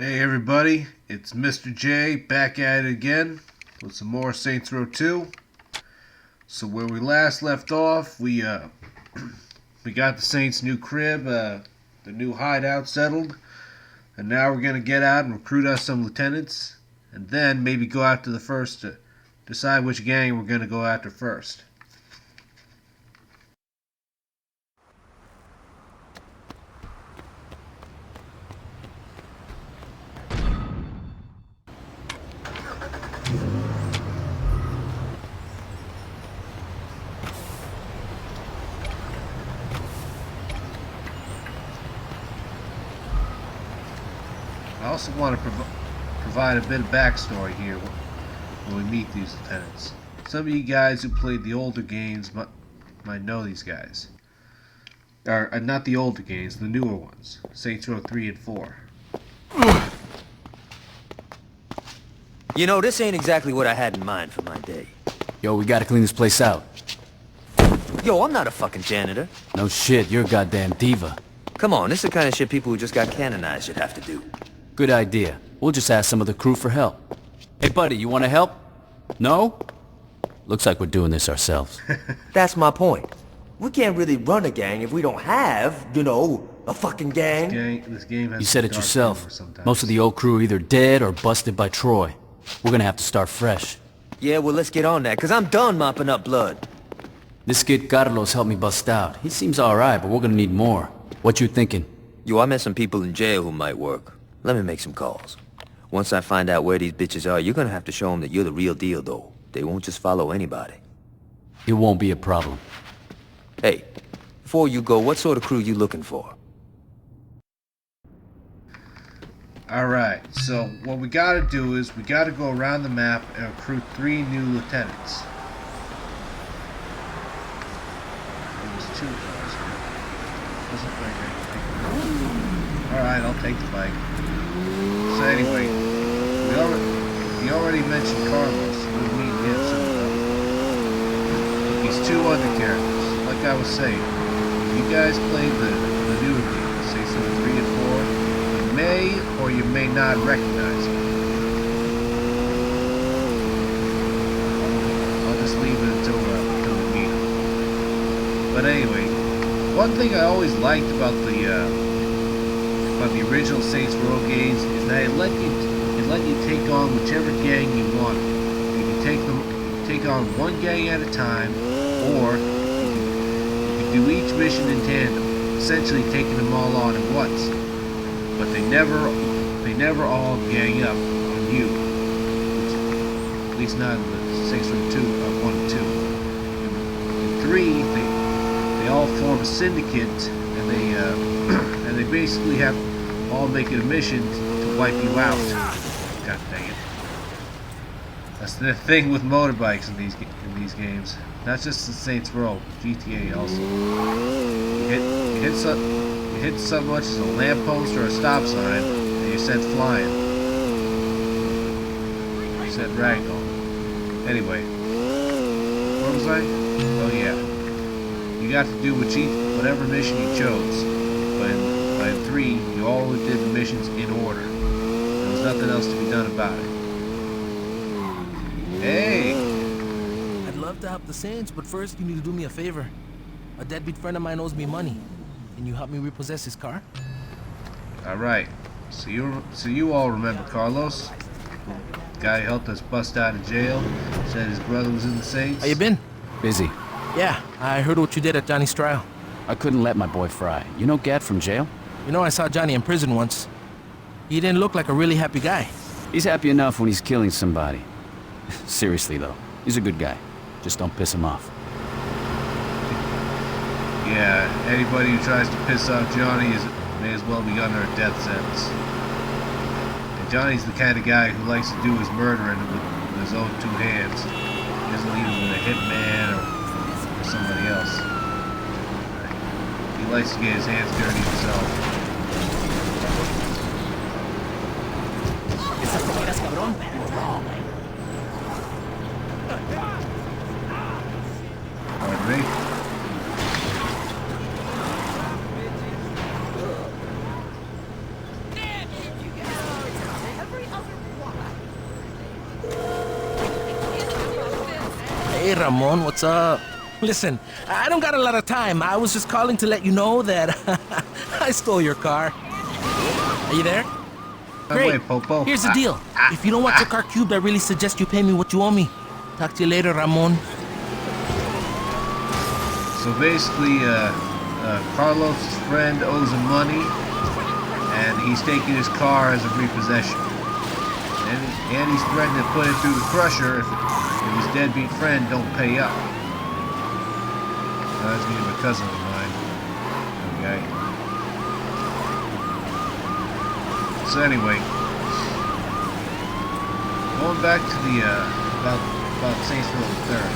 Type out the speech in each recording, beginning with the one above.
Hey everybody, it's Mr. J back at it again with some more Saints Row 2. So where we last left off, we got the Saints' new crib, the new hideout settled, and now we're gonna get out and recruit us some lieutenants, and then maybe go after the first to decide which gang we're gonna go after first. I also want to provide a bit of backstory here when we meet these lieutenants. Some of you guys who played the older games might know these guys. Or not the older games, the newer ones. Saints Row 3 and 4. You know, this ain't exactly what I had in mind for my day. Yo, we gotta clean this place out. Yo, I'm not a fucking janitor. No shit, you're a goddamn diva. Come on, this is the kind of shit people who just got canonized should have to do. Good idea. We'll just ask some of the crew for help. Hey buddy, you wanna help? No? Looks like we're doing this ourselves. That's my point. We can't really run a gang if we don't have, a fucking gang. This game has You said it dark yourself. humor sometimes. Most of the old crew are either dead or busted by Troy. We're gonna have to start fresh. Yeah, well, let's get on that, because I'm done mopping up blood. This kid Carlos helped me bust out. He seems alright, but we're gonna need more. What you thinking? Yo, I met some people in jail who might work. Let me make some calls. Once I find out where these bitches are, you're gonna have to show them that you're the real deal, though. They won't just follow anybody. It won't be a problem. Hey, before you go, what sort of crew you looking for? Alright, so what we gotta do is we gotta go around the map and recruit 3 new lieutenants. There's 2 cars here. Doesn't look like I can take them. Alright, I'll take the bike. So anyway, we already mentioned Carlos. We'll meet him soon. These 2 other characters. Like I was saying, if you guys played the newer games, say so 3 and 4, you may or you may not recognize them. I'll just leave it until we meet them. But anyway, one thing I always liked about the original Saints Row games is that it let you take on whichever gang you wanted. You could take on one gang at a time, or you could do each mission in tandem, essentially taking them all on at once. But they never all gang up on you. At least not in the Saints Row 2, 1 and 2. In 3, they all form a syndicate, and they basically have all make it a mission to wipe you out. God dang it. That's the thing with motorbikes in these games. Not just in Saints Row, GTA also. You hit so much as a lamppost or a stop sign, and you're sent flying. You're sent ragdoll. Anyway, where was I? Oh yeah. You got to do whatever mission you chose. But in 3, you all did the missions in order. There was nothing else to be done about it. Hey! I'd love to help the Saints, but first you need to do me a favor. A deadbeat friend of mine owes me money. Can you help me repossess his car? Alright. So you all remember Carlos? The guy who helped us bust out of jail. Said his brother was in the Saints. How you been? Busy. Yeah, I heard what you did at Johnny's trial. I couldn't let my boy fry. You know Gad from jail? You know, I saw Johnny in prison once. He didn't look like a really happy guy. He's happy enough when he's killing somebody. Seriously though, he's a good guy. Just don't piss him off. Yeah, anybody who tries to piss off Johnny may as well be under a death sentence. And Johnny's the kind of guy who likes to do his murdering with his own 2 hands. He doesn't leave it with a hitman or somebody else. He likes to get his hands dirty himself. Pardon me? Hey, Ramon, what's up? Listen, I don't got a lot of time. I was just calling to let you know that I stole your car. Are you there? Great. Wait, Popo. Here's the deal. If you don't want your car cubed, I really suggest you pay me what you owe me. Talk to you later, Ramon. So basically, Carlos' friend owes him money, and he's taking his car as a repossession. And he's threatening to put it through the crusher if his deadbeat friend don't pay up. That's me and my cousin of mine. Okay. So anyway, going back to the about Saints Row the Third.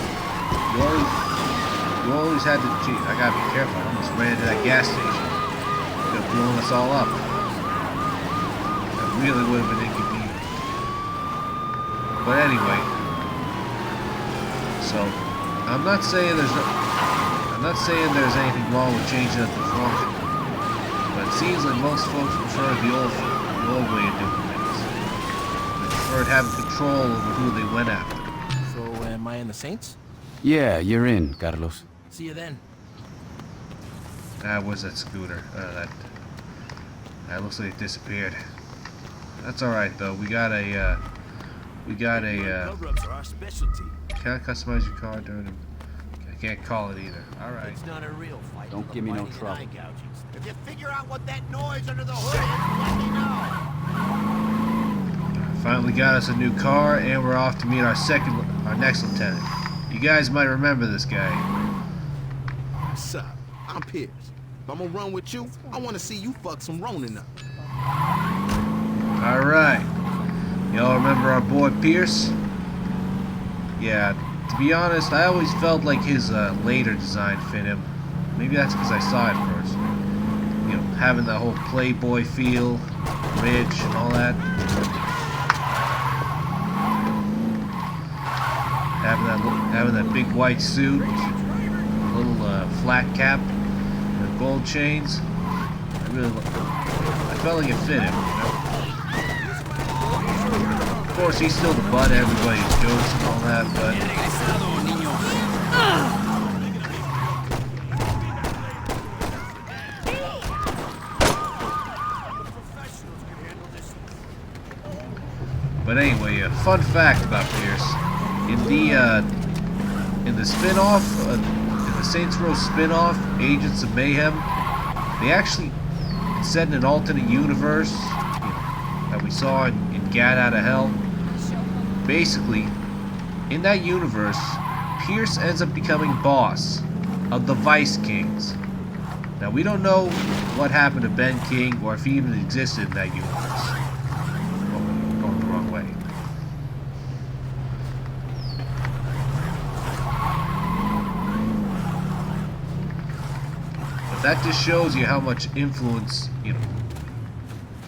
You always had to. Gee, I gotta be careful. I almost ran into that gas station. Could have blown us all up. That really would have been inconvenient. But anyway, so I'm not saying there's anything wrong with changing up the function, but it seems like most folks prefer the old way of doing things. They preferred having control over who they went after. So, am I in the Saints? Yeah, you're in, Carlos. See you then. Where's that scooter? That looks like it disappeared. That's all right though. We got a. Cover-ups are our specialty. Can I customize your car during the? I can't call it either. All right. It's not a real fight. Don't with give me no fighting and trouble. eye gougings. If you figure out what that noise under the hood is, let me know. Finally got us a new car, and we're off to meet our next lieutenant. You guys might remember this guy. What's up? I'm Pierce. If I'm gonna run with you, I wanna see you fuck some Ronin up. All right. Y'all remember our boy Pierce? Yeah. To be honest, I always felt like his later design fit him. Maybe that's because I saw it first. You know, having that whole playboy feel, rich and all that. Having that big white suit, little flat cap, and gold chains. I felt like it fit him. You know? Of course, he's still the butt of everybody's jokes and all that, but. But anyway, a fun fact about Pierce: in the spin-off, in the Saints Row spin-off, Agents of Mayhem, they actually set in an alternate universe that we saw in Gat Out of Hell. Basically, in that universe, Pierce ends up becoming boss of the Vice Kings. Now, we don't know what happened to Ben King or if he even existed in that universe. Oh, going the wrong way. But that just shows you how much influence, you know,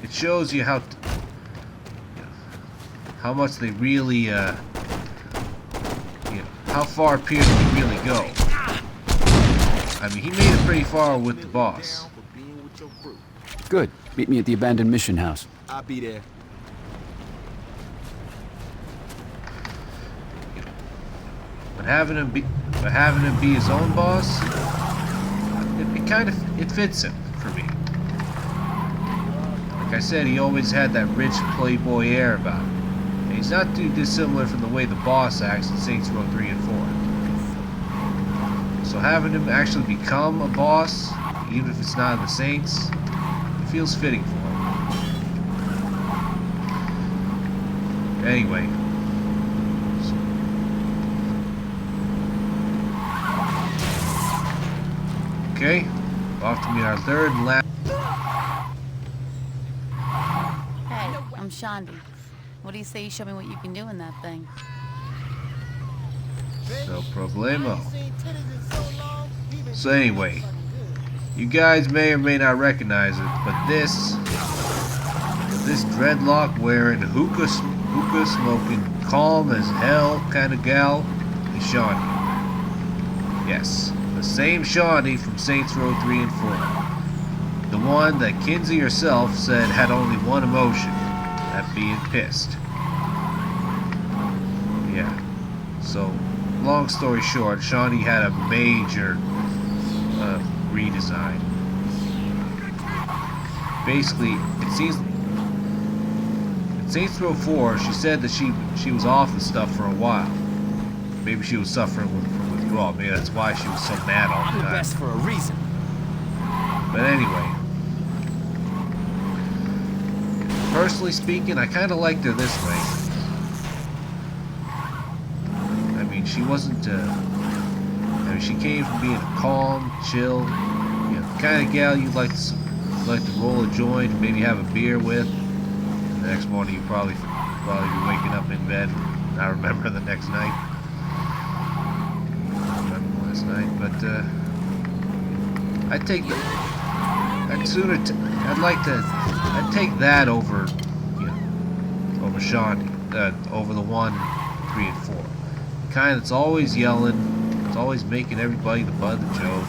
it shows you how much they really, you know, how far Pierce can really go. I mean, he made it pretty far with the boss. Good. Meet me at the abandoned mission house. I'll be there. But having him be his own boss, it fits him for me. Like I said, he always had that rich playboy air about him. And he's not too dissimilar from the way the boss acts in Saints Row 3 and 4. So having him actually become a boss, even if it's not in the Saints, it feels fitting for him. Anyway. Okay, off to meet our third and last. Hey, I'm Shandi. What do you say you show me what you can do in that thing? No problemo. So anyway, you guys may or may not recognize it, but this dreadlock wearing, hookah smoking, calm as hell kind of gal is Shawnee. Yes, the same Shawnee from Saints Row 3 and 4. The one that Kinsey herself said had only one emotion, that being pissed. Yeah, so long story short, Shawnee had a major redesign. Basically, it seems in Saints Row 4, she said that she was off the stuff for a while. Maybe she was suffering from withdrawal. Maybe that's why she was so mad all I'm the the time. best for a reason. But anyway, personally speaking, I kind of liked her this way. I mean, she wasn't. I mean, she came from being a calm, chill, you know, kind of gal you'd like to roll a joint and maybe have a beer with. And the next morning, you'd probably be waking up in bed. I remember the next night. I remember last night, but I'd take the. I'd take that over, you know, over Shawnee, over the 1, 3, and 4. The kind that's always yelling, it's always making everybody the butt of the joke.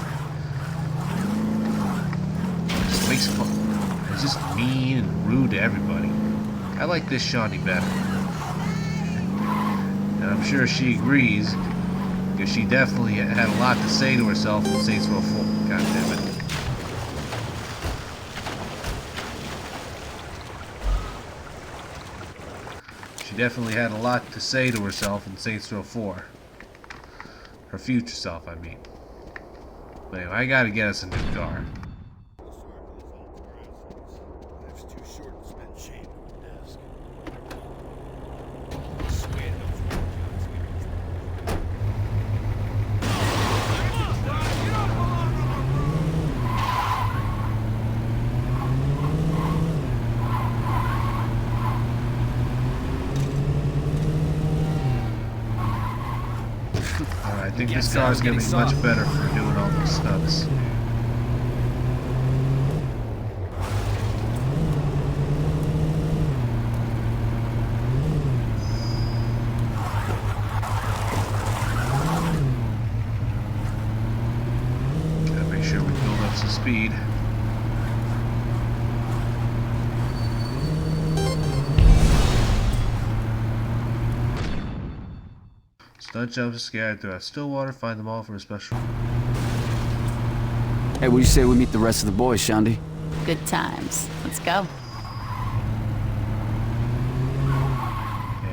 It just makes fun. It's just mean and rude to everybody. I like this Shawnee better. And I'm sure she agrees, because she definitely had a lot to say to herself in Saints Row 4. God damn it. She definitely had a lot to say to herself in Saints Row 4. Her future self, I mean. But anyway, I gotta get us a new car. Life's too short to spend shaving on the desk. I think this car is gonna be much better for doing all those stunts. Gotta make sure we build up some speed. Stunt jumps scattered throughout Stillwater. Find them all for a special. Hey, what do you say we meet the rest of the boys, Shandy? Good times. Let's go.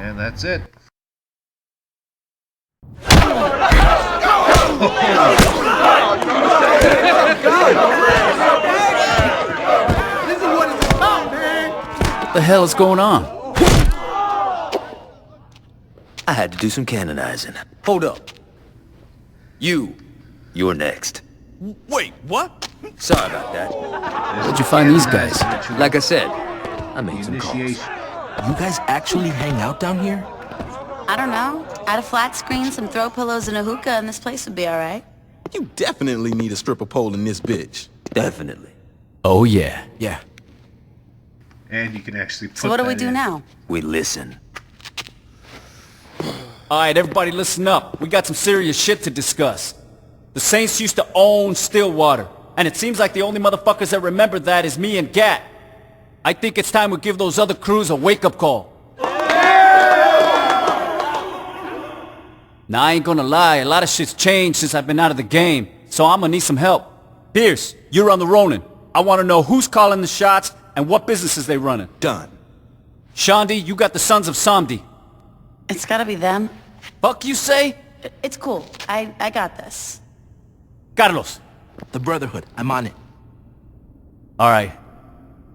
And that's it. What the hell is going on? I had to do some canonizing. Hold up. You're next. Wait, what? Sorry about that. Where'd you find these guys? Like I said, I made some calls. Initiation. You guys actually hang out down here? I don't know. Add a flat screen, some throw pillows, and a hookah, and this place would be all right. You definitely need a stripper pole in this bitch. Definitely. Oh, yeah. Yeah. And you can actually put So what do we that do in. now? We listen. All right, everybody listen up. We got some serious shit to discuss. The Saints used to own Stillwater, and it seems like the only motherfuckers that remember that is me and Gat. I think it's time we give those other crews a wake-up call. Now, I ain't gonna lie, a lot of shit's changed since I've been out of the game, so I'm gonna need some help. Pierce, you're on the Ronin. I wanna know who's calling the shots and what businesses they running. Done. Shandy, you got the Sons of Samedi. It's gotta be them. Fuck you say? It's cool. I got this. Carlos. The Brotherhood. I'm on it. All right.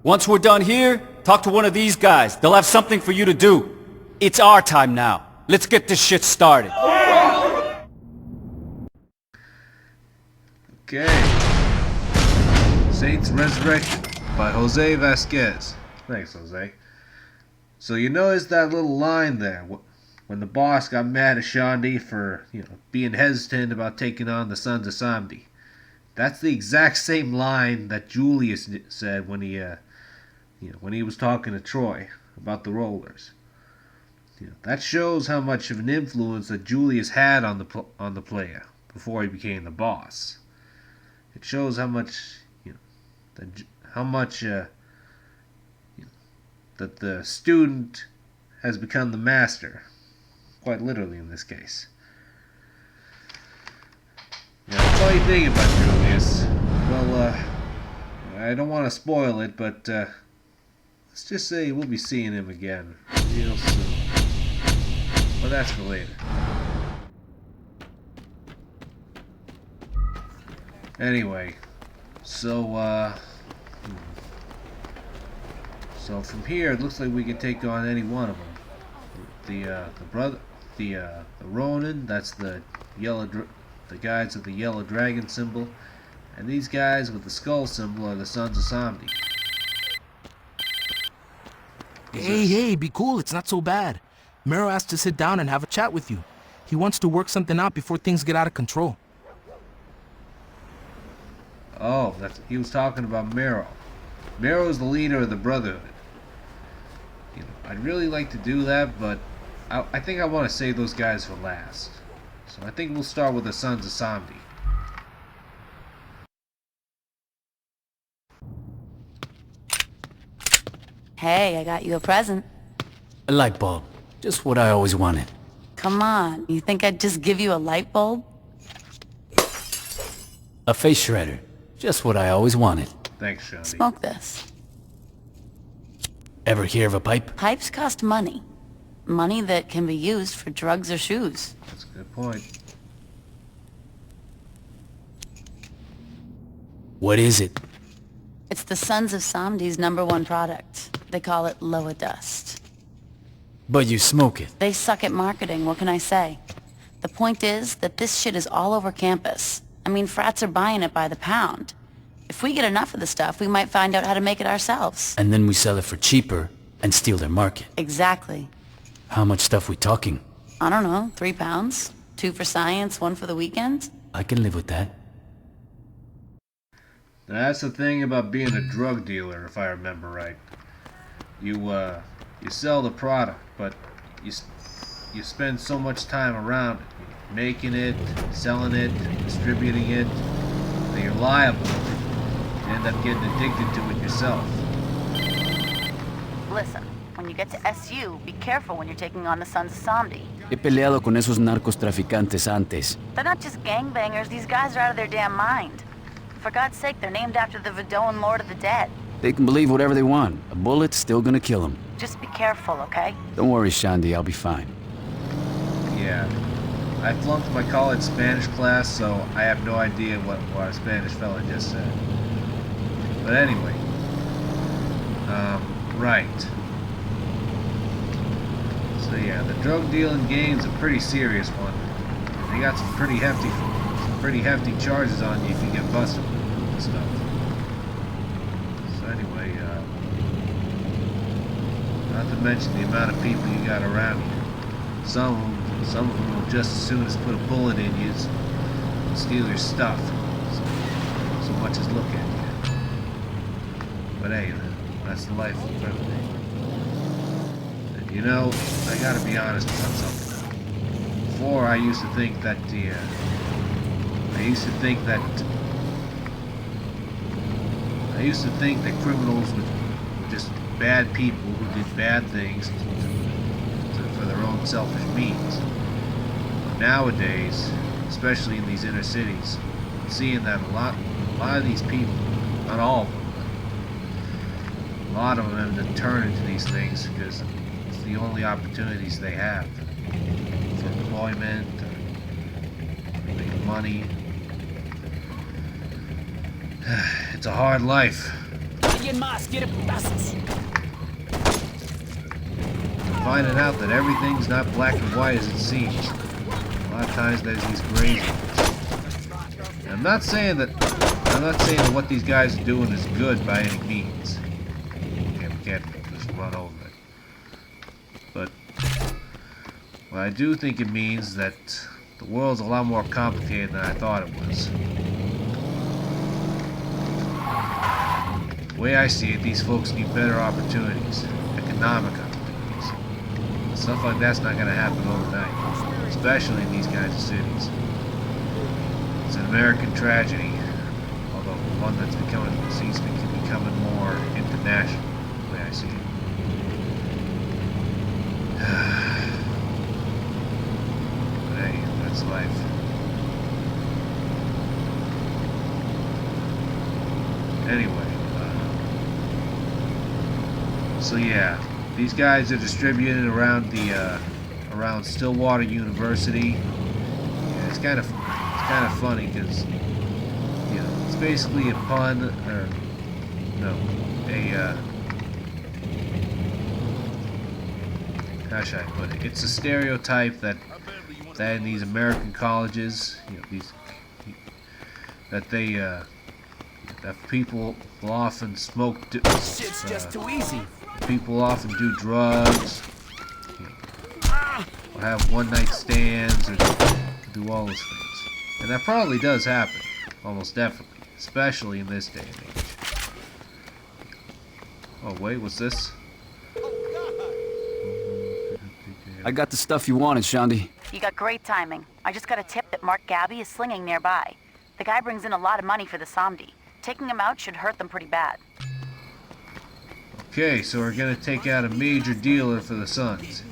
Once we're done here, talk to one of these guys. They'll have something for you to do. It's our time now. Let's get this shit started. Okay. Saints Resurrected by Jose Vasquez. Thanks, Jose. So you notice that little line there when the boss got mad at Shandy for, being hesitant about taking on the Sons of Samedi. That's the exact same line that Julius said when he was talking to Troy about the rollers. That shows how much of an influence that Julius had on the player before he became the boss. It shows how much that the student has become the master, quite literally in this case. what do you think about doing this? Well, I don't want to spoil it, but let's just say we'll be seeing him again real soon. But that's for later. Anyway, so so from here it looks like we can take on any one of them. The Ronin, that's the guys with the yellow dragon symbol, and these guys with the skull symbol are the Sons of Samedi. Hey, be cool. It's not so bad. Mero asked to sit down and have a chat with you. He wants to work something out before things get out of control. Oh, he was talking about Mero. Mero is the leader of the Brotherhood. You know, I'd really like to do that, but I think I want to save those guys for last. So I think we'll start with the Sons of Samedi. Hey, I got you a present. A light bulb. Just what I always wanted. Come on, you think I'd just give you a light bulb? A face shredder. Just what I always wanted. Thanks, Shandy. Smoke this. Ever hear of a pipe? Pipes cost money. Money that can be used for drugs or shoes. That's a good point. What is it? It's the Sons of Samedi's #1 product. They call it Loa Dust. But you smoke it. They suck at marketing, what can I say? The point is that this shit is all over campus. I mean, frats are buying it by the pound. If we get enough of the stuff, we might find out how to make it ourselves. And then we sell it for cheaper and steal their market. Exactly. How much stuff we talking? I don't know, 3 pounds? 2 for science, 1 for the weekend? I can live with that. Now, that's the thing about being a drug dealer, if I remember right. You sell the product, but you spend so much time around it, making it, selling it, distributing it, that you're liable. You end up getting addicted to it yourself. Listen, when you get to SU, be careful when you're taking on the Sons of Samedi. He peleado con esos narcos traficantes antes. They're not just gangbangers, these guys are out of their damn mind. For God's sake, they're named after the Vidauan Lord of the Dead. They can believe whatever they want. A bullet's still gonna kill them. Just be careful, okay? Don't worry, Shandy, I'll be fine. Yeah. I flunked my college Spanish class, so I have no idea what our Spanish fella just said. But anyway. Right. So yeah, the drug dealing game's a pretty serious one. They got some pretty hefty charges on you if you get busted with this stuff. So anyway, not to mention the amount of people you got around you. Some of them will just as soon as put a bullet in you and steal your stuff. So much as look at you. But hey, that's the life of criminal. And you know, I gotta be honest about something. Before I used to think that criminals were just bad people who did bad things for their own selfish means. But nowadays, especially in these inner cities, I'm seeing that a lot of these people, not all of them, but a lot of them have turned into these things because it's the only opportunities they have for employment, or making money. It's a hard life. Finding out that everything's not black and white as it seems. A lot of times there's these gray zones. And I'm not saying that what these guys are doing is good by any means. Yeah, we can't just run over it. But what I do think it means that the world's a lot more complicated than I thought it was. The way I see it, these folks need better opportunities, economic opportunities. Stuff like that's not going to happen overnight, especially in these kinds of cities. It's an American tragedy, although one that's seems to be becoming more international, the way I see it. But hey, that's life. Anyway, so yeah, these guys are distributed around the around Stillwater University. Yeah, it's kind of funny because it's basically a pun, or no, how should I put it? It's a stereotype that in these American colleges, that people will often smoke. Shit's just too easy. People often do drugs, or have one-night stands, or do all those things, and that probably does happen, almost definitely, especially in this day and age. Oh wait, what's this? I got the stuff you wanted, Shandi. You got great timing. I just got a tip that Mark Gabby is slinging nearby. The guy brings in a lot of money for the Samedi. Taking him out should hurt them pretty bad. Okay, so we're gonna take out a major dealer for the Sons.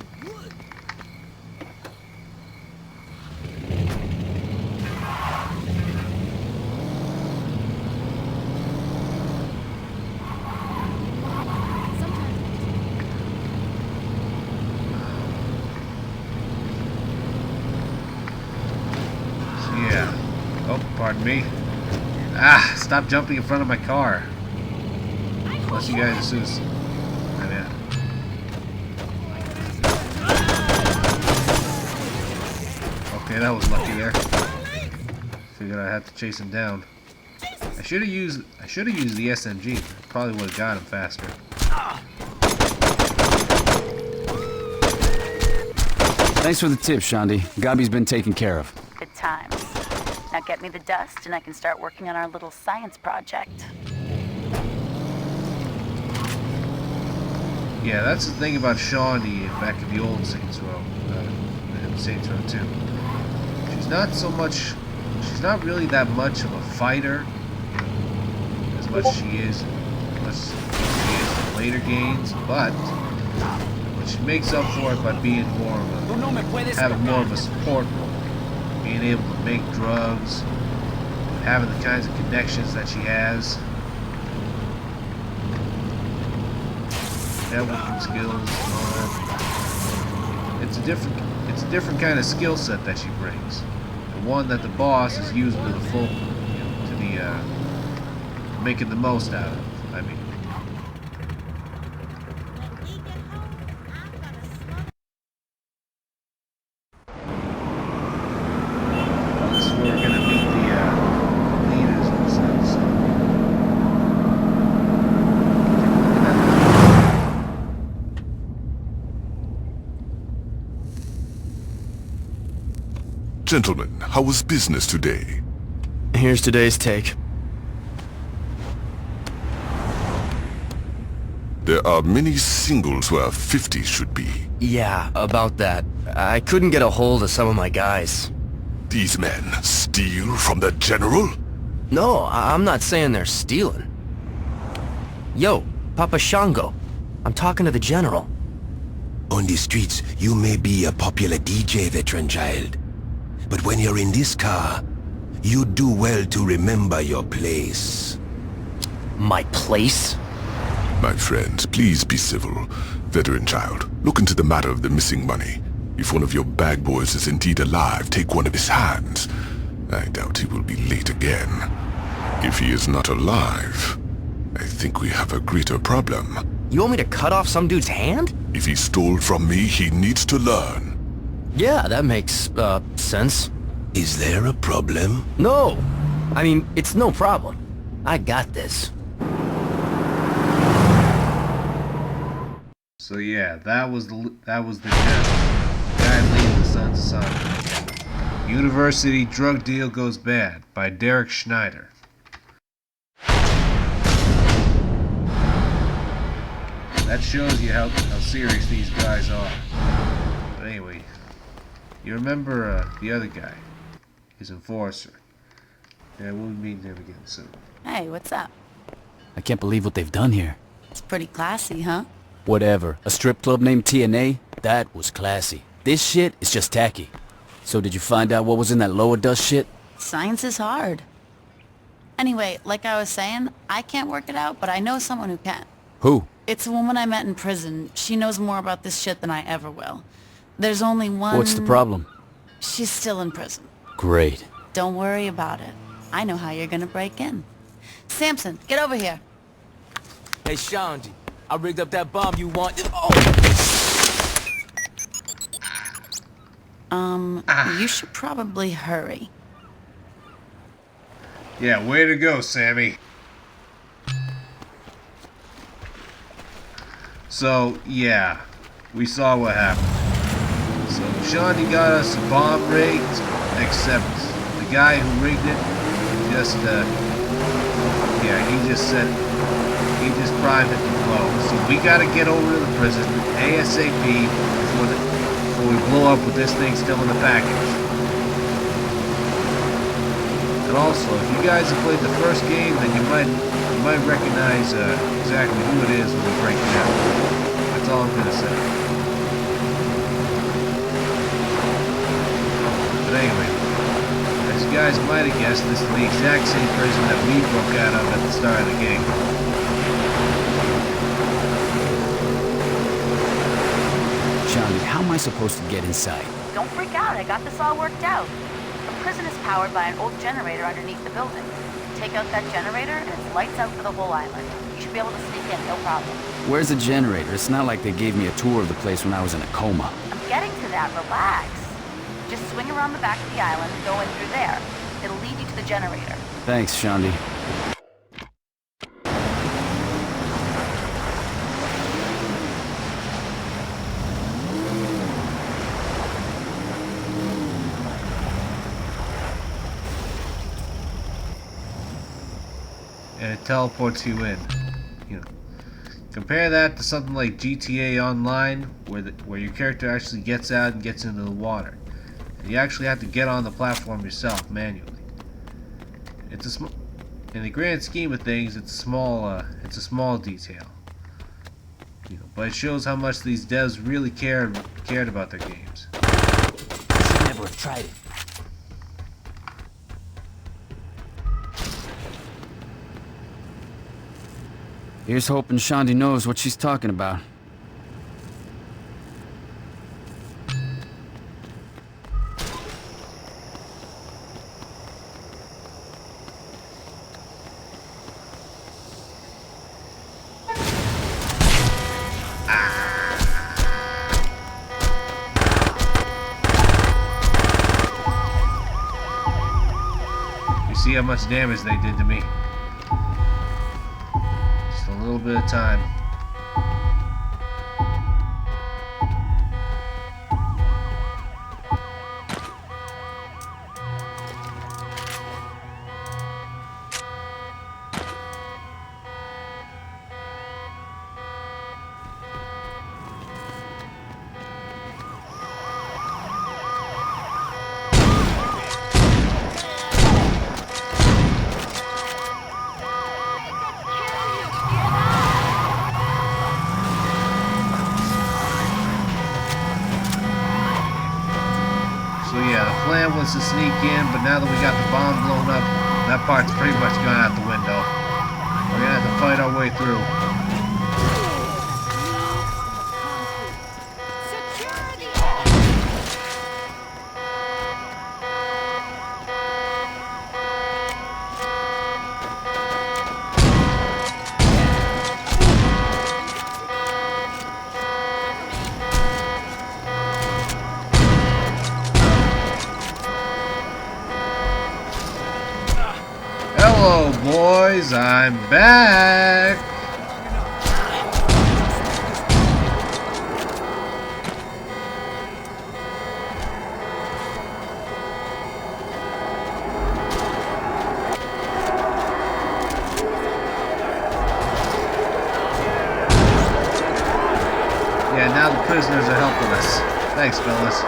Pardon me. Ah, stop jumping in front of my car. Unless you guys just... I mean... Okay, that was lucky there. Figured I'd have to chase him down. I should have used the SMG. Probably would have got him faster. Thanks for the tip, Shandi. Gabi's been taken care of. Good times. Now get me the dust and I can start working on our little science project. Yeah, that's the thing about Shawnee back in the old Saints Row, Saints Row 2. She's not really that much of a fighter, as much as she is in later games, but she makes up for it by being having more of a support role. Being able to make drugs, having the kinds of connections that she has, networking skills, and all that. It's a different kind of skill set that she brings, and one that the boss is using to the full, making the most out of. I mean. Gentlemen, how was business today? Here's today's take. There are many singles where 50 should be. Yeah, about that. I couldn't get a hold of some of my guys. These men steal from the General? No, I'm not saying they're stealing. Yo, Papa Shango. I'm talking to the General. On the streets, you may be a popular DJ, veteran child. But when you're in this car, you do well to remember your place. My place? My friends, please be civil. Veteran child, look into the matter of the missing money. If one of your bag boys is indeed alive, take one of his hands. I doubt he will be late again. If he is not alive, I think we have a greater problem. You want me to cut off some dude's hand? If he stole from me, he needs to learn. Yeah, that makes, sense. Is there a problem? No! I mean, it's no problem. I got this. So yeah, that was the guy leading the Sons of Samedi. University Drug Deal Goes Bad by Derek Schneider. That shows you how serious these guys are. But anyway, you remember the other guy, his enforcer. Yeah, we'll be meeting him again soon. Hey, what's up? I can't believe what they've done here. It's pretty classy, huh? Whatever. A strip club named TNA? That was classy. This shit is just tacky. So did you find out what was in that lower dust shit? Science is hard. Anyway, like I was saying, I can't work it out, but I know someone who can. Who? It's a woman I met in prison. She knows more about this shit than I ever will. There's only one... What's the problem? She's still in prison. Great. Don't worry about it. I know how you're gonna break in. Samson, get over here. Hey, Shandy, I rigged up that bomb you want. Oh! You should probably hurry. Yeah, way to go, Sammy. So, yeah, we saw what happened. So, Shawnee got us a bomb rigged, except the guy who rigged it just, yeah, he just primed it to blow. So we gotta get over to the prison ASAP before we blow up with this thing still in the package. And also, if you guys have played the first game, then you might recognize exactly who it is when we break it down. That's all I'm gonna say. But anyway, as you guys might have guessed, this is the exact same prison that we broke out of at the start of the game. Johnny, how am I supposed to get inside? Don't freak out, I got this all worked out. The prison is powered by an old generator underneath the building. Take out that generator and it's lights out for the whole island. You should be able to sneak in, no problem. Where's the generator? It's not like they gave me a tour of the place when I was in a coma. I'm getting to that, relax. Just swing around the back of the island and go in through there. It'll lead you to the generator. Thanks, Shandy. And it teleports you in. You know, compare that to something like GTA Online, where your character actually gets out and gets into the water. And you actually have to get on the platform yourself manually. It's in the grand scheme of things, it's a small detail. You know, but it shows how much these devs really cared about their games. Should never have tried it. Here's hoping Shandy knows what she's talking about. You see how much damage they did to me. Just a little bit of time. So yeah, the plan was to sneak in, but now that we got the bomb blown up, that part's pretty much gone out the window. We're gonna have to fight our way through. Hello, boys, I'm back! Yeah, now the prisoners are helping us. Thanks, fellas.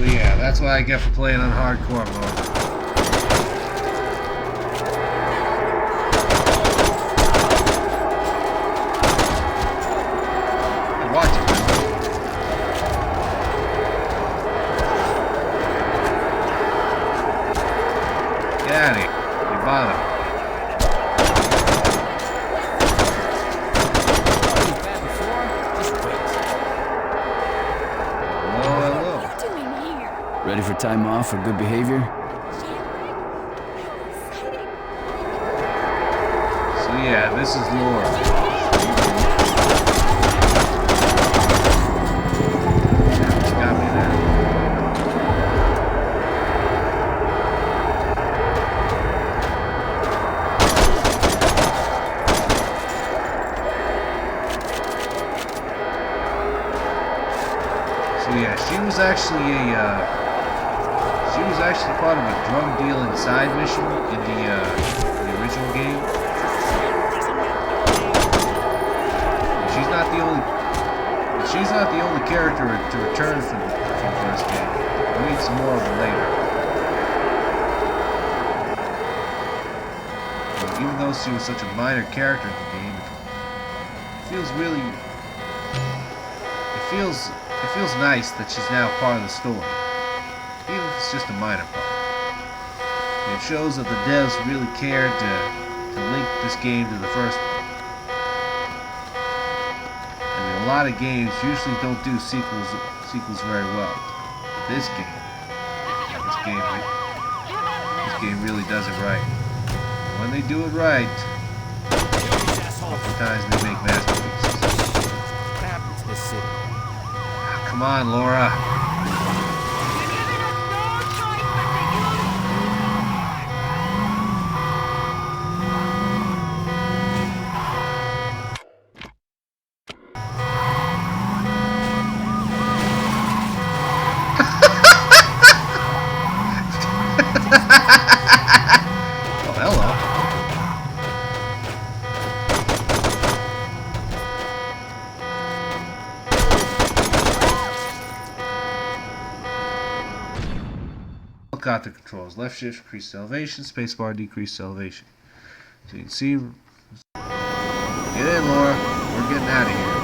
So yeah, that's what I get for playing on hardcore mode. Watch it. Get out of here. You bother. Ready for time off for good behavior? So yeah, this is Laura. It's got me there. So yeah, she was actually part of a drug dealing side mission in the original game. She's not the only character to return from the first game. We'll meet some more of them later. But even though she was such a minor character in the game, it feels nice that she's now part of the story. Even if it's just a minor part. It shows that the devs really cared to link this game to the first one. I mean, a lot of games usually don't do sequels very well. But this game really does it right. And when they do it right, oftentimes they make masterpieces. What happened to this city? Come on, Laura. Oh, hello. Got the controls. Left shift increase elevation, spacebar decrease elevation. So you can see. Get in, Laura. We're getting out of here.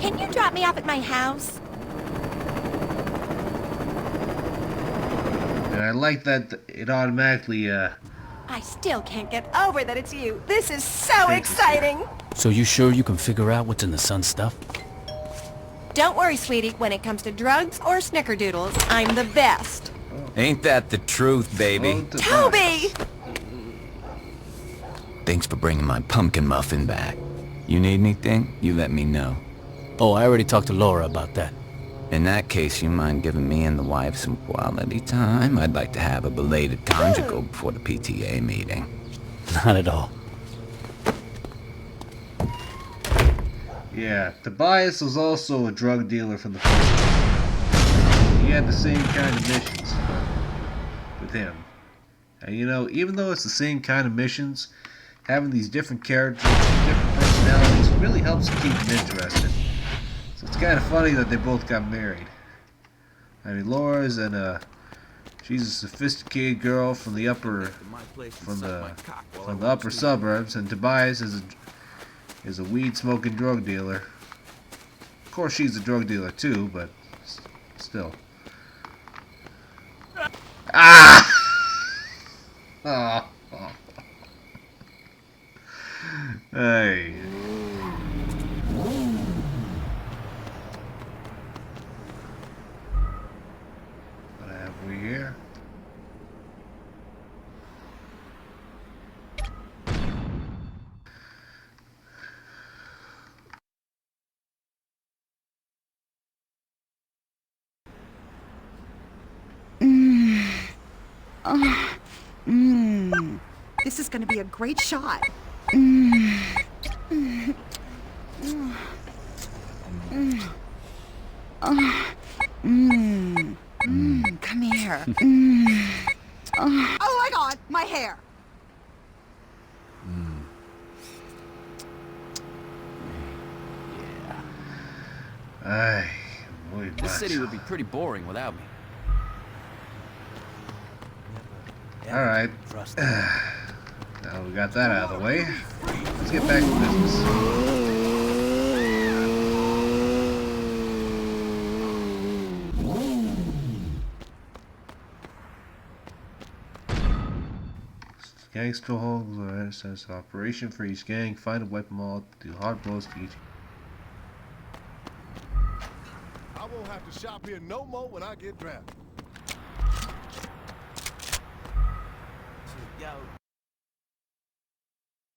Can you drop me off at my house? And I like that it automatically, I still can't get over that it's you. This is so exciting. So you sure you can figure out what's in the sun stuff? Don't worry, sweetie. When it comes to drugs or snickerdoodles, I'm the best. Ain't that the truth, baby? Toby! Thanks for bringing my pumpkin muffin back. You need anything? You let me know. Oh, I already talked to Laura about that. In that case, you mind giving me and the wife some quality time? I'd like to have a belated conjugal before the PTA meeting. Not at all. yeah, Tobias was also a drug dealer from the first one. He had the same kind of missions with him. And you know, even though it's the same kind of missions, having these different characters, different personalities, really helps keep them interested. So it's kind of funny that they both got married. I mean, Laura's she's a sophisticated girl from the upper suburbs, and Tobias is a weed smoking drug dealer. Of course, she's a drug dealer too, but still. Ah! Oh. Hey. What have we here? This is going to be a great shot. her. Oh my god, my hair! Ay, muy This city macho. would be pretty boring without me. Alright. Now we got that out of the way. Let's get back to business. Gang stronghold says operation for each gang. Find and wipe them all. Do hard blows to each. I won't have to shop here no more when I get drafted.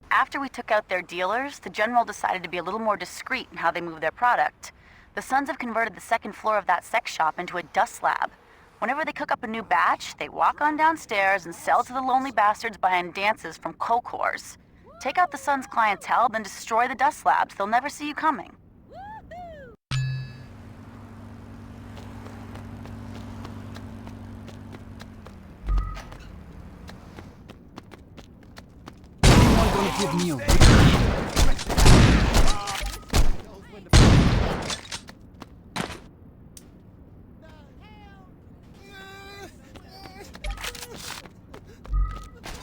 After we took out their dealers, the General decided to be a little more discreet in how they move their product. The Sons have converted the second floor of that sex shop into a dust lab. Whenever they cook up a new batch, they walk on downstairs and sell to the lonely bastards buying dances from coke whores. Take out the Sons' clientele, then destroy the dust labs. They'll never see you coming. Anyone gonna give me a break?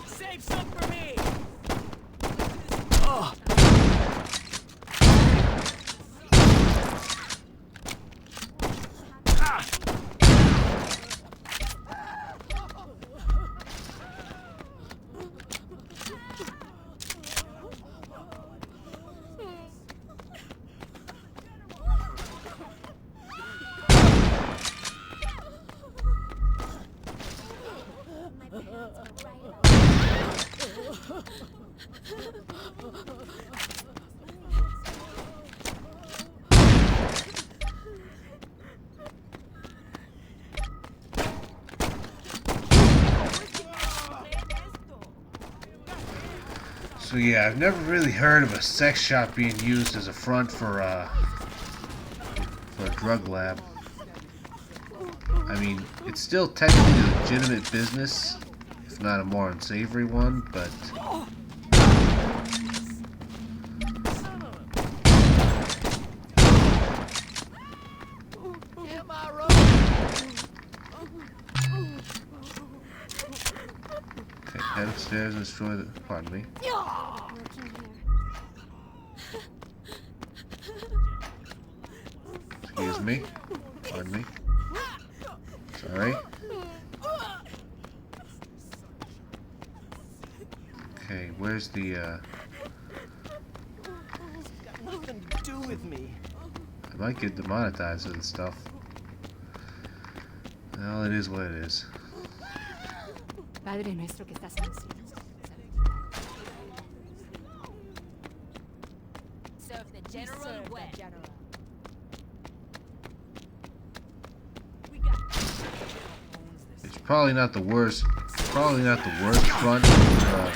Save some for me! So yeah, I've never really heard of a sex shop being used as a front for a drug lab. I mean, it's still technically a legitimate business, if not a more unsavory one, but... Okay, head upstairs and destroy the... Pardon me. Excuse me. Pardon me. Sorry. Okay, where's the, Nothing to do with me. I might get demonetized with this stuff. Well, it is what it is. Padre nuestro que estás en los cielos. Serve the general well. It's probably not the worst. Probably not the worst front for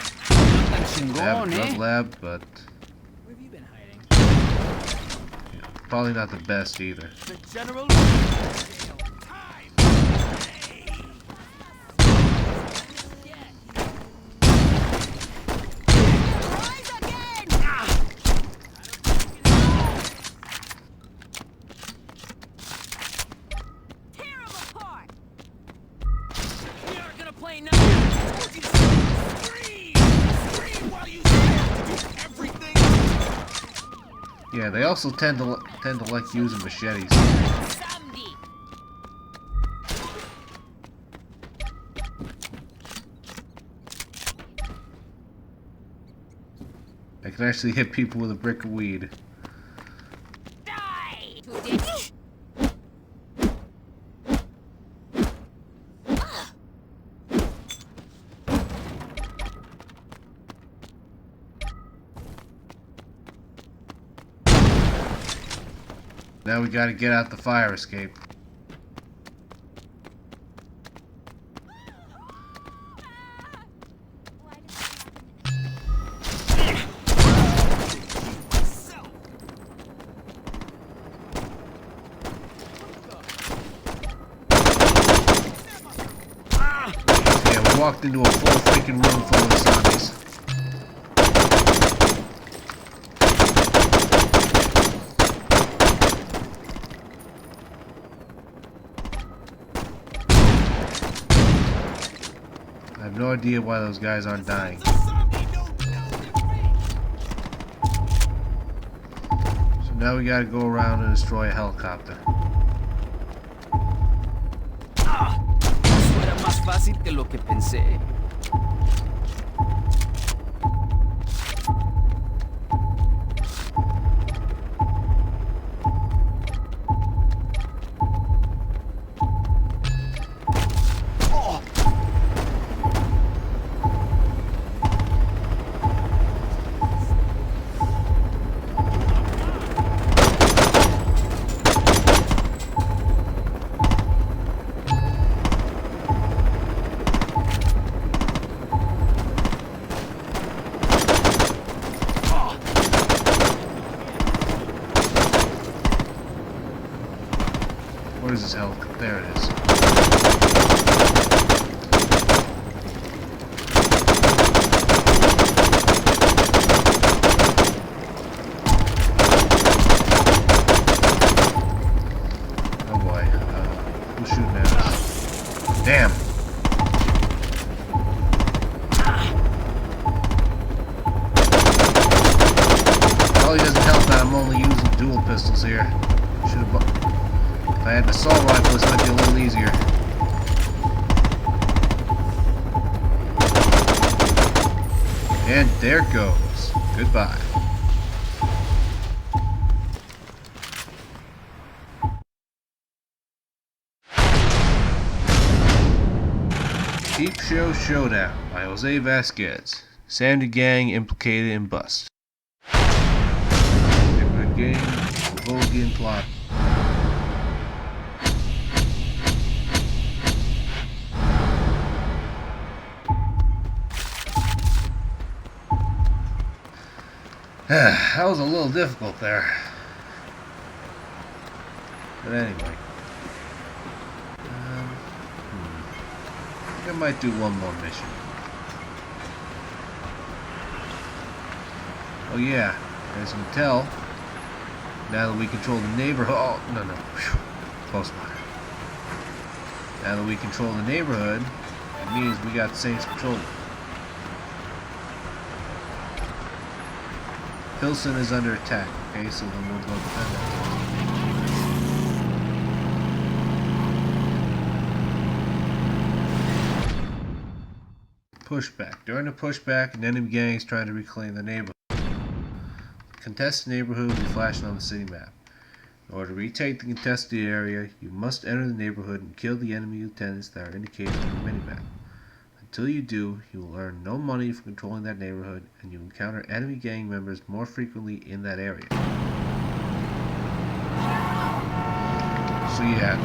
have a drug lab, but Where have you been hiding? probably not the best either. The General... Yeah, they also tend to like using machetes. I can actually hit people with a brick of weed. Now we gotta get out the fire escape. walked into a full freaking room full of zombies. I have no idea why those guys aren't dying. So now we gotta go around and destroy a helicopter. Eso era más fácil que lo que pensé. Where is this hell? There it is. Oh boy. Who's shooting at us? Damn! Probably doesn't help that I'm only using dual pistols here. Should have. If I had an assault rifle, this might be a little easier. And there it goes. Goodbye. Peep Show Showdown by Jose Vasquez. Samedi gang implicated in bust. Neighborhood gang, Volgian plot. That was a little difficult there. But anyway. I think I might do one more mission. Oh yeah, as you can tell, now that we control the neighborhood... Oh, no. Whew. Close one. Now that we control the neighborhood, it means we got Saints control. Pilsen is under attack, okay, so then we'll go defend that. Pushback. During the pushback, an enemy gang is trying to reclaim the neighborhood. Contested neighborhood will be flashing on the city map. In order to retake the contested area, you must enter the neighborhood and kill the enemy lieutenants that are indicated on the minimap. Until you do, you will earn no money for controlling that neighborhood, and you encounter enemy gang members more frequently in that area. So yeah,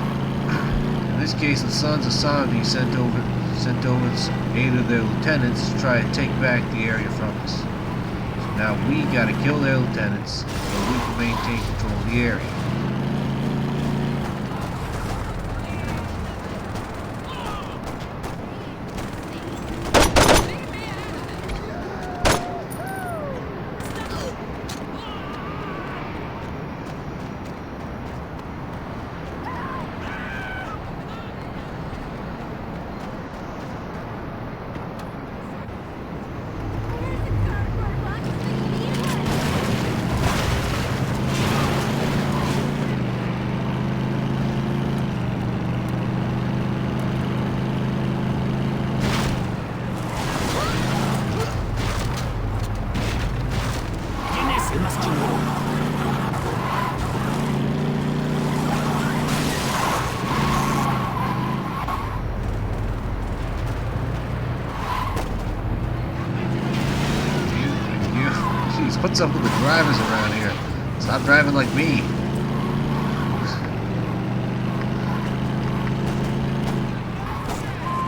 in this case the Sons of Samedi sent over 8 of their lieutenants to try to take back the area from us. So now we gotta kill their lieutenants so we can maintain control of the area. What's up with the drivers around here? Stop driving like me.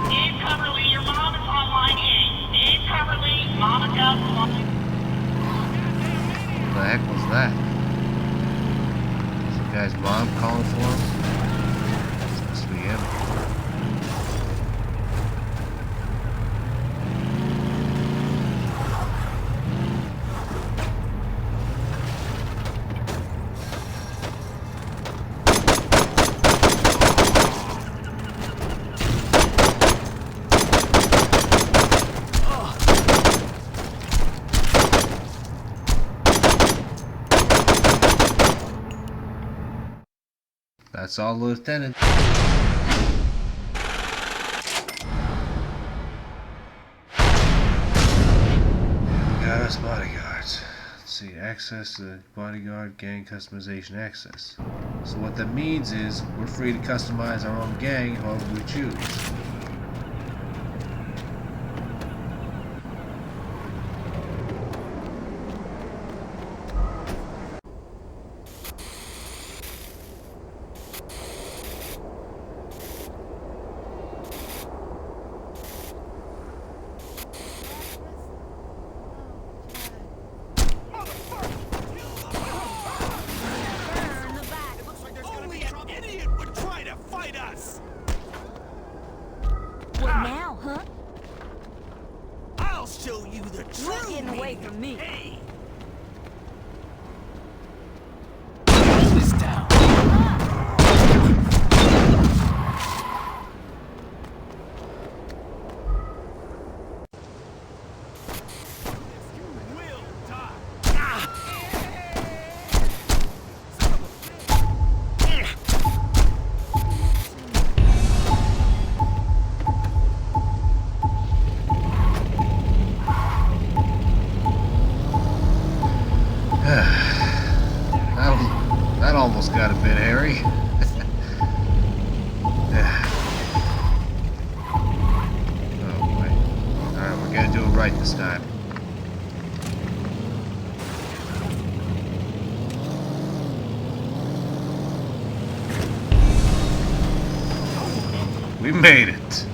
Dave Coverly, your mom is online. Dave Coverly, Mama Dub's online. What the heck was that? Is the guy's mom calling for him? It's supposed to be him. That's all, Lieutenant. Got us bodyguards. Let's see, access to bodyguard gang customization access. So what that means is we're free to customize our own gang however we choose. What now, huh? I'll show you the truth. You're getting away from me. Hey. This down. That almost got a bit hairy. Oh boy. Alright, we're gonna do it right this time. We made it.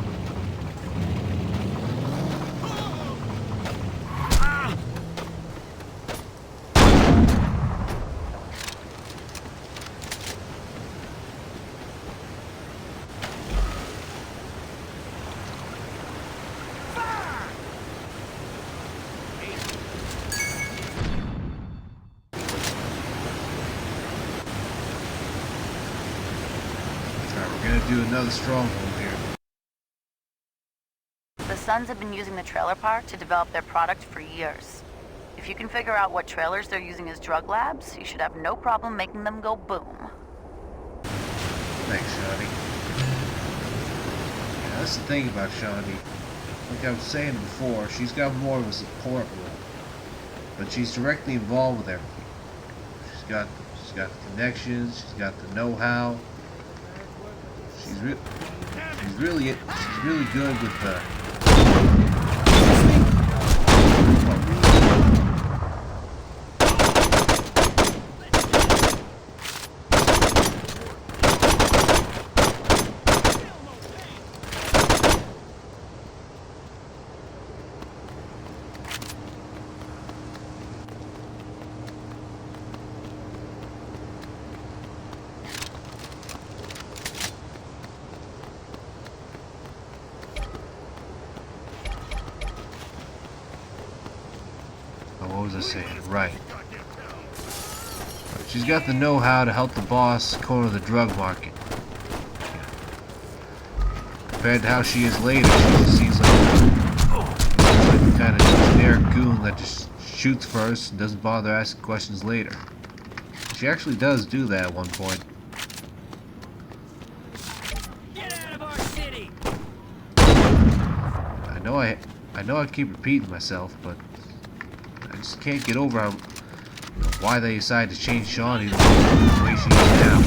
We're gonna do another stronghold here. The Sons have been using the trailer park to develop their product for years. If you can figure out what trailers they're using as drug labs, you should have no problem making them go boom. Thanks, Shawnee. Yeah, that's the thing about Shawnee. Like I was saying before, she's got more of a support role. But she's directly involved with everything. She's got the connections, she's got the know-how. She's really good with the what was I saying? Right. She's got the know-how to help the boss corner the drug market. Compared to how she is later, she just seems like the kind of generic goon that just shoots first and doesn't bother asking questions later. She actually does do that at one point. Get out of our city! I know I keep repeating myself, but I just can't get over how, why they decided to change Shawnee the way she is now.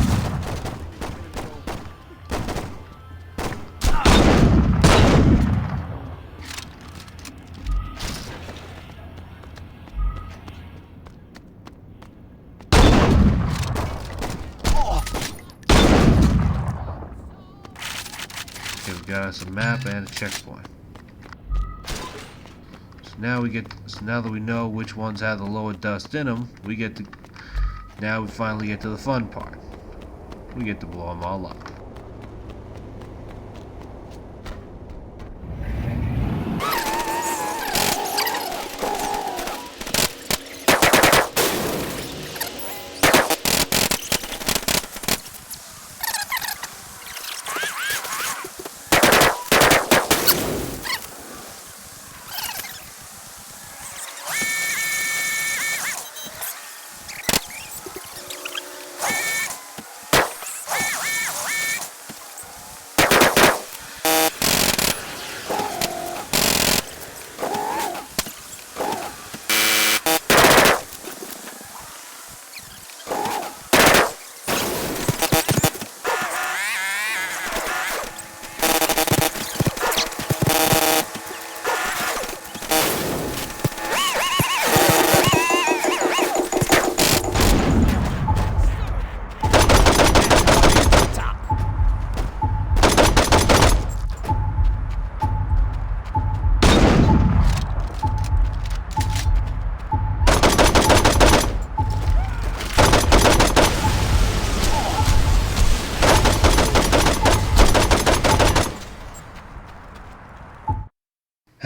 Okay, we got us a map and a checkpoint. Now that we know which ones have the lower dust in them, now we finally get to the fun part. We get to blow them all up.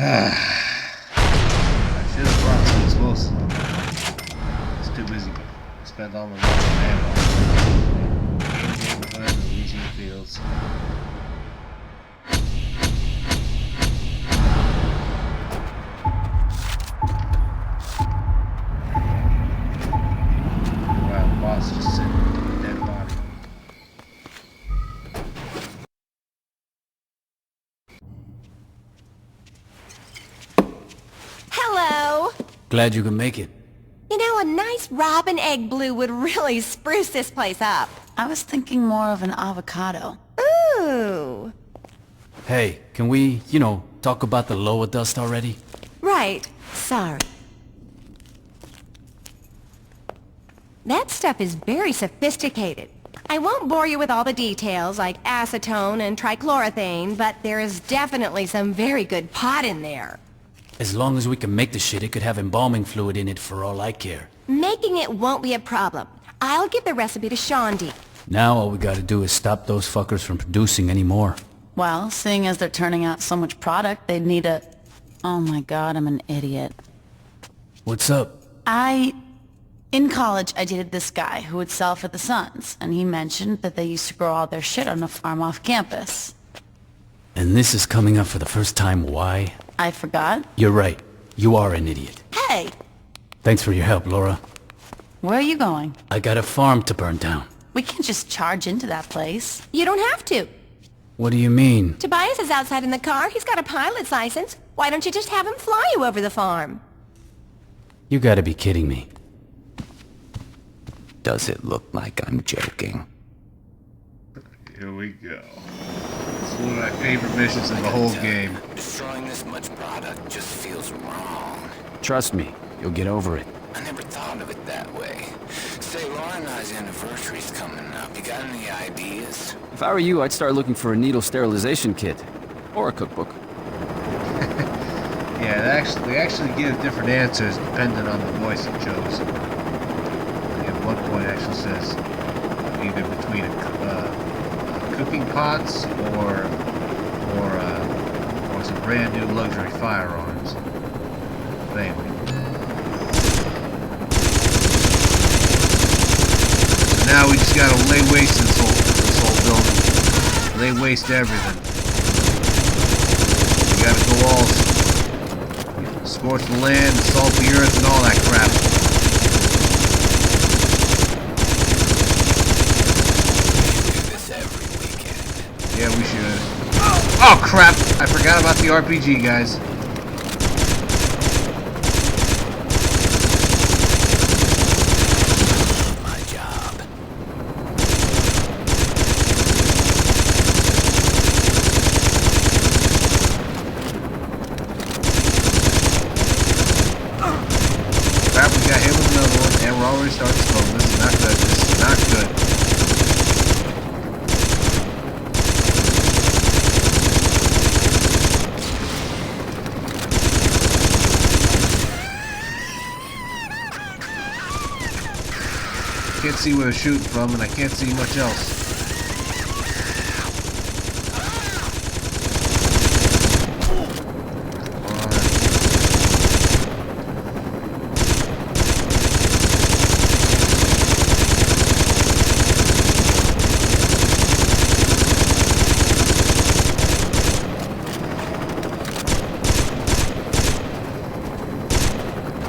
I should have brought some explosives. I was too busy. Spent all my money on ammo. Game the losing fields. Wow, the boss just sitting with a dead body. Hello. Glad you could make it. You know, a nice robin egg blue would really spruce this place up. I was thinking more of an avocado. Ooh. Hey, can we, talk about the lower dust already? Right. Sorry. That stuff is very sophisticated. I won't bore you with all the details like acetone and trichloroethane, but there is definitely some very good pot in there. As long as we can make the shit, it could have embalming fluid in it for all I care. Making it won't be a problem. I'll give the recipe to Shondi. Now all we gotta do is stop those fuckers from producing any more. Well, seeing as they're turning out so much product, they'd need a... Oh my god, I'm an idiot. What's up? In college, I dated this guy who would sell for the Sons, and he mentioned that they used to grow all their shit on a farm off campus. And this is coming up for the first time, why? I forgot. You're right. You are an idiot. Hey! Thanks for your help, Laura. Where are you going? I got a farm to burn down. We can't just charge into that place. You don't have to. What do you mean? Tobias is outside in the car. He's got a pilot's license. Why don't you just have him fly you over the farm? You gotta be kidding me. Does it look like I'm joking? Here we go. It's one of my favorite missions in the whole game. Destroying this much product just feels wrong. Trust me, you'll get over it. I never thought of it that way. Say, Laura and I's anniversary's coming up. You got any ideas? If I were you, I'd start looking for a needle sterilization kit. Or a cookbook. Yeah, they actually give different answers depending on the voice you chose. Like at one point it actually says either between cooking pots or some brand new luxury firearms. But anyway. So now we just gotta lay waste to this whole building. Lay waste to everything. We gotta go all scorch the land, salt the earth, and all that crap. Yeah, we should. Oh crap! I forgot about the RPG, guys. My job. Crap, we got hit with another one, and we're already starting slow. This is not good. This is not good. Can't see where they're shooting from, and I can't see much else.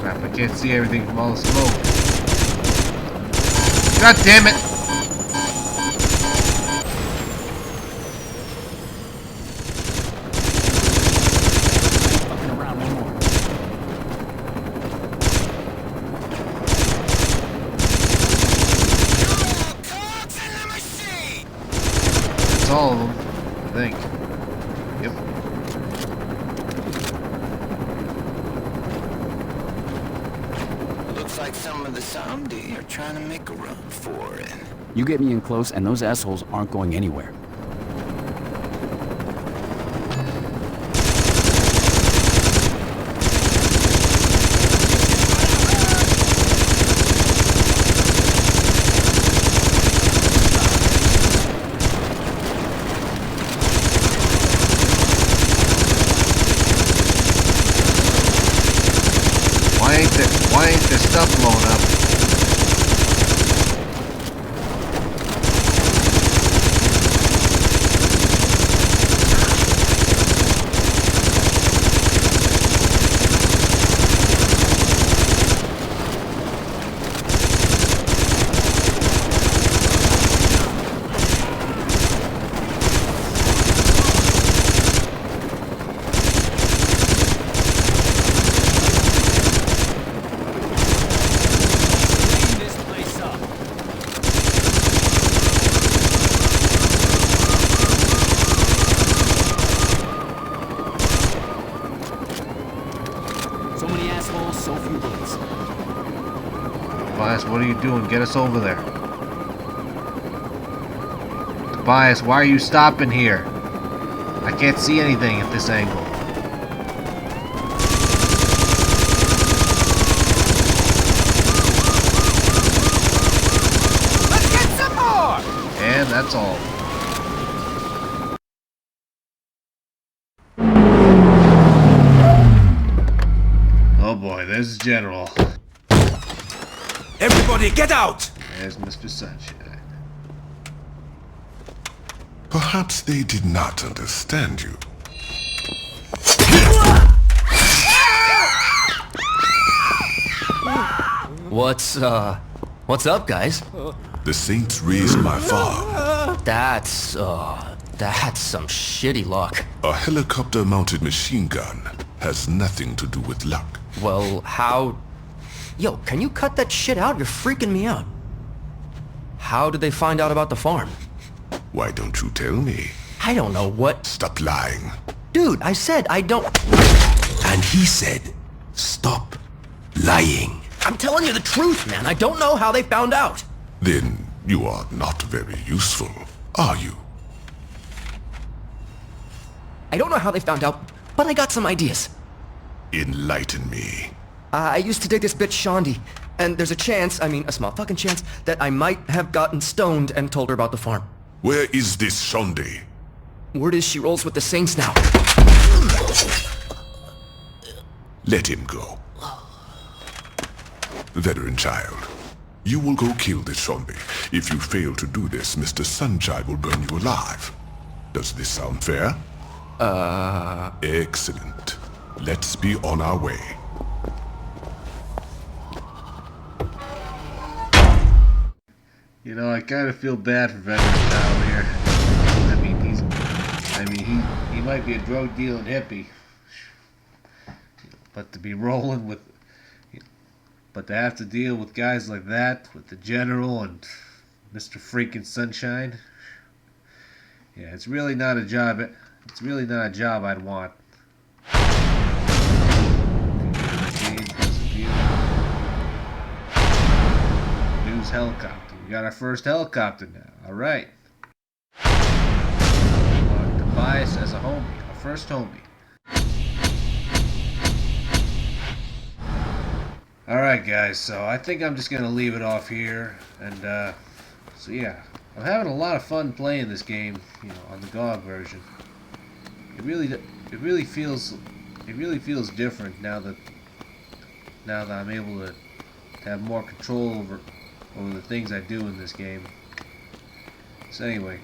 Crap, I can't see everything from all the smoke. God damn it! That's all of them, I think. Yep. Looks like some of the Samedi are trying to make a run for it. You get me in close, and those assholes aren't going anywhere. something blowing up. Tobias, what are you doing? Get us over there. Tobias, why are you stopping here? I can't see anything at this angle. Let's get some more! And that's all. Oh boy, there's the General. Everybody, get out! There's Mr. Sunshine. Perhaps they did not understand you. What's up, guys? The Saints raised my farm. That's some shitty luck. A helicopter-mounted machine gun has nothing to do with luck. Well, how... Yo, can you cut that shit out? You're freaking me out. How did they find out about the farm? Why don't you tell me? I don't know what... Stop lying. Dude, I said I don't... And he said, stop lying. I'm telling you the truth, man. I don't know how they found out. Then you are not very useful, are you? I don't know how they found out, but I got some ideas. Enlighten me. I used to date this bitch Shondi, and there's a chance, a small fucking chance, that I might have gotten stoned and told her about the farm. Where is this Shondi? Word is she rolls with the Saints now. Let him go. Veteran child, you will go kill this Shondi. If you fail to do this, Mr. Sunshine will burn you alive. Does this sound fair? Excellent. Let's be on our way. You know, I kind of feel bad for Veteran Child here. He might be a drug dealing hippie, but to be rolling with, but to have to deal with guys like that, with the General and Mr. Freaking Sunshine. Yeah, it's really not a job. It's really not a job I'd want. News helicopter. We got our first helicopter now. All right. Tobias as a homie. Our first homie. Alright guys, so I think I'm just going to leave it off here. And so yeah, I'm having a lot of fun playing this game, on the GOG version. It really feels different now that I'm able to have more control over the things I do in this game. So anyway,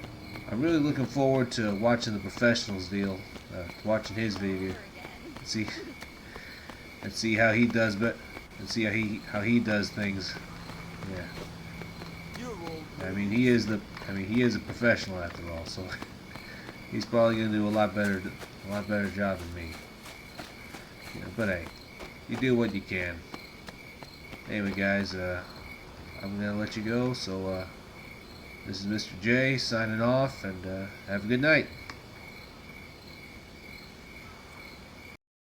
I'm really looking forward to watching the Professionals deal, watching his video, and see how he does, and see how he does things. Yeah. He is a professional after all, so he's probably gonna do a lot better job than me. But hey, you do what you can. Anyway, guys, I'm gonna let you go. So this is Mr. J signing off, and have a good night.